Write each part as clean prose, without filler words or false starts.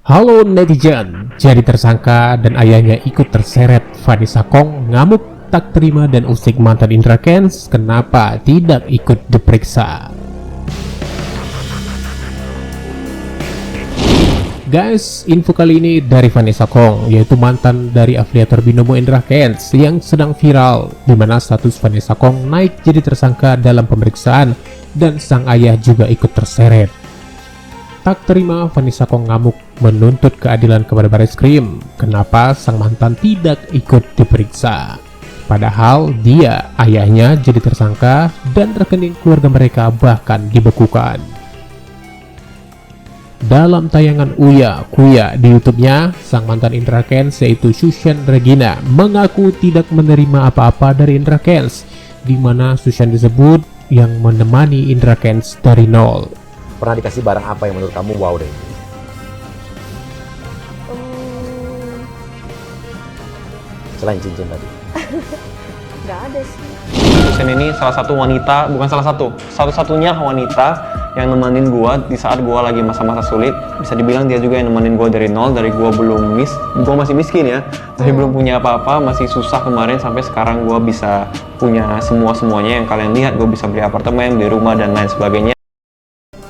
Halo netizen, jadi tersangka dan ayahnya ikut terseret. Vanessa Kong ngamuk tak terima dan usik mantan Indra Kents, kenapa tidak ikut diperiksa? Guys, info kali ini dari Vanessa Kong, yaitu mantan dari afiliator binomo Indra Kents yang sedang viral, di mana status Vanessa Kong naik jadi tersangka dalam pemeriksaan dan sang ayah juga ikut terseret. Tak terima, Vanessa Kong ngamuk menuntut keadilan kepada Barreskrim. Kenapa sang mantan tidak ikut diperiksa? Padahal dia, ayahnya, jadi tersangka dan rekening keluarga mereka bahkan dibekukan. Dalam tayangan Uya Kuya di YouTube-nya, sang mantan Indra Kents yaitu Sushan Regina mengaku tidak menerima apa-apa dari Indra Kents, di mana Sushan disebut yang menemani Indra Kents dari nol. Pernah dikasih barang apa yang menurut kamu wow deh? Selain cincin tadi. Nggak ada sih. Sushan ini salah satu wanita, bukan salah satu, satu-satunya wanita yang nemenin gua di saat gua lagi masa-masa sulit. Bisa dibilang dia juga yang nemenin gua dari nol, dari gua gua masih miskin ya, tapi belum punya apa-apa, masih susah kemarin sampai sekarang gua bisa punya semuanya yang kalian lihat. Gua bisa beli apartemen, beli rumah dan lain sebagainya.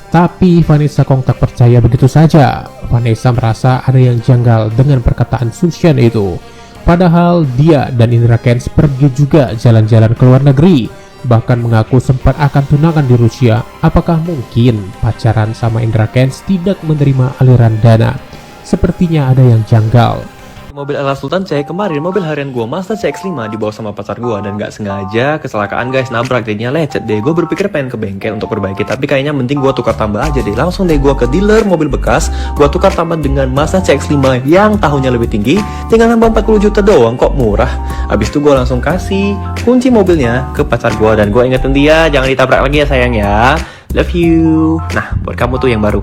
Tapi Vanessa Kong tak percaya begitu saja. Vanessa merasa ada yang janggal dengan perkataan Sushan itu. Padahal dia dan Indra Kents pergi juga jalan-jalan ke luar negeri. Bahkan mengaku sempat akan tunangan di Rusia. Apakah mungkin pacaran sama Indra Kents tidak menerima aliran dana? Sepertinya ada yang janggal. Mobil Ala Sultan cek kemarin mobil harian gua Mazda CX-5 dibawa sama pacar gua dan gak sengaja kecelakaan guys, nabrak, jadinya lecet deh. Gue berpikir pengen ke bengkel untuk perbaiki, tapi kayaknya mending gua tukar tambah aja deh. Langsung deh gua ke dealer mobil bekas, gua tukar tambah dengan Mazda CX-5 yang tahunnya lebih tinggi, tinggal nambah 40 juta doang, kok murah. Abis itu gua langsung kasih kunci mobilnya ke pacar gua dan gua ingetin dia jangan ditabrak lagi ya sayang ya. Love you. Nah, buat kamu tuh yang baru.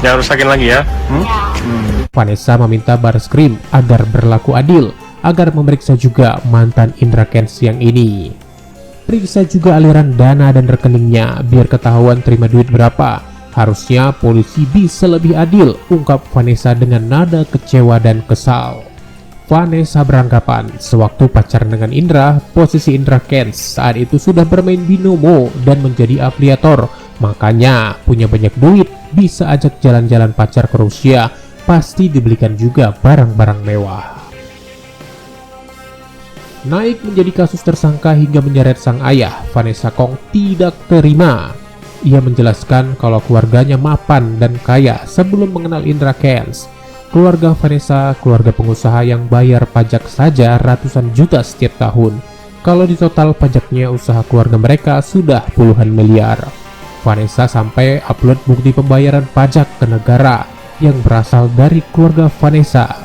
Jangan rusakin lagi ya. Vanessa meminta Barreskrim agar berlaku adil, agar memeriksa juga mantan Indra Kents yang ini. Periksa juga aliran dana dan rekeningnya biar ketahuan terima duit berapa. Harusnya polisi bisa lebih adil, ungkap Vanessa dengan nada kecewa dan kesal. Vanessa beranggapan sewaktu pacaran dengan Indra, posisi Indra Kents saat itu sudah bermain binomo dan menjadi afiliator. Makanya punya banyak duit, bisa ajak jalan-jalan pacar ke Rusia, pasti dibelikan juga barang-barang mewah. Naik menjadi kasus tersangka hingga menyeret sang ayah, Vanessa Kong tidak terima. Ia menjelaskan kalau keluarganya mapan dan kaya sebelum mengenal Indra Kents. Keluarga Vanessa, keluarga pengusaha yang bayar pajak saja ratusan juta setiap tahun. Kalau ditotal pajaknya usaha keluarga mereka sudah puluhan miliar. Vanessa sampai upload bukti pembayaran pajak ke negara yang berasal dari keluarga Vanessa.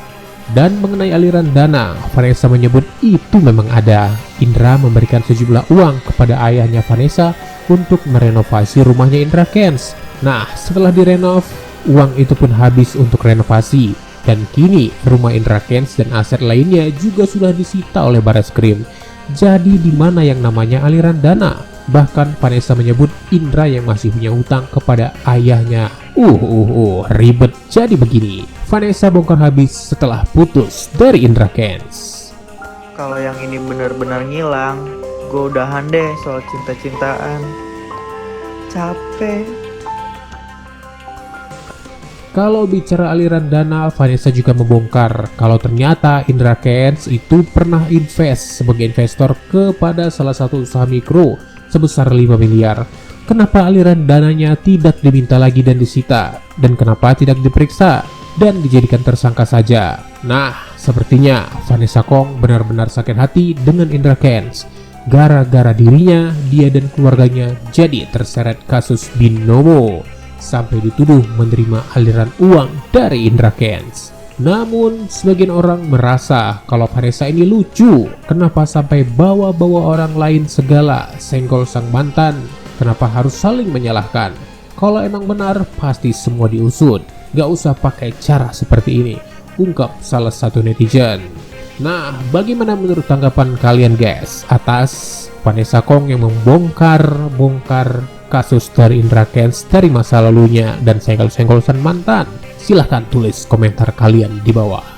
Dan mengenai aliran dana, Vanessa menyebut itu memang ada. Indra memberikan sejumlah uang kepada ayahnya Vanessa untuk merenovasi rumahnya Indra Kents. Nah, setelah direnov, uang itu pun habis untuk renovasi. Dan kini rumah Indra Kents dan aset lainnya juga sudah disita oleh Barreskrim. Jadi di mana yang namanya aliran dana? Bahkan Vanessa menyebut Indra yang masih punya hutang kepada ayahnya. Ribet jadi begini. Vanessa bongkar habis setelah putus dari Indra Kents. Kalau yang ini benar-benar ngilang, gue udahan deh soal cinta-cintaan. Capek. Kalau bicara aliran dana, Vanessa juga membongkar kalau ternyata Indra Kents itu pernah invest sebagai investor kepada salah satu usaha mikro sebesar 5 miliar. Kenapa aliran dananya tidak diminta lagi dan disita? Dan kenapa tidak diperiksa dan dijadikan tersangka saja? Nah, sepertinya Vanessa Kong benar-benar sakit hati dengan Indra Kents. Gara-gara dirinya, dia dan keluarganya jadi terseret kasus binomo, sampai dituduh menerima aliran uang dari Indra Kents. Namun, sebagian orang merasa kalau Vanessa ini lucu. Kenapa sampai bawa-bawa orang lain segala, senggol sang mantan? Kenapa harus saling menyalahkan? Kalau emang benar, pasti semua diusut. Gak usah pakai cara seperti ini, ungkap salah satu netizen. Nah, bagaimana menurut tanggapan kalian guys atas Vanessa Kong yang membongkar kasus dari Indra Kents dari masa lalunya dan senggol-senggol sang mantan? Silahkan tulis komentar kalian di bawah.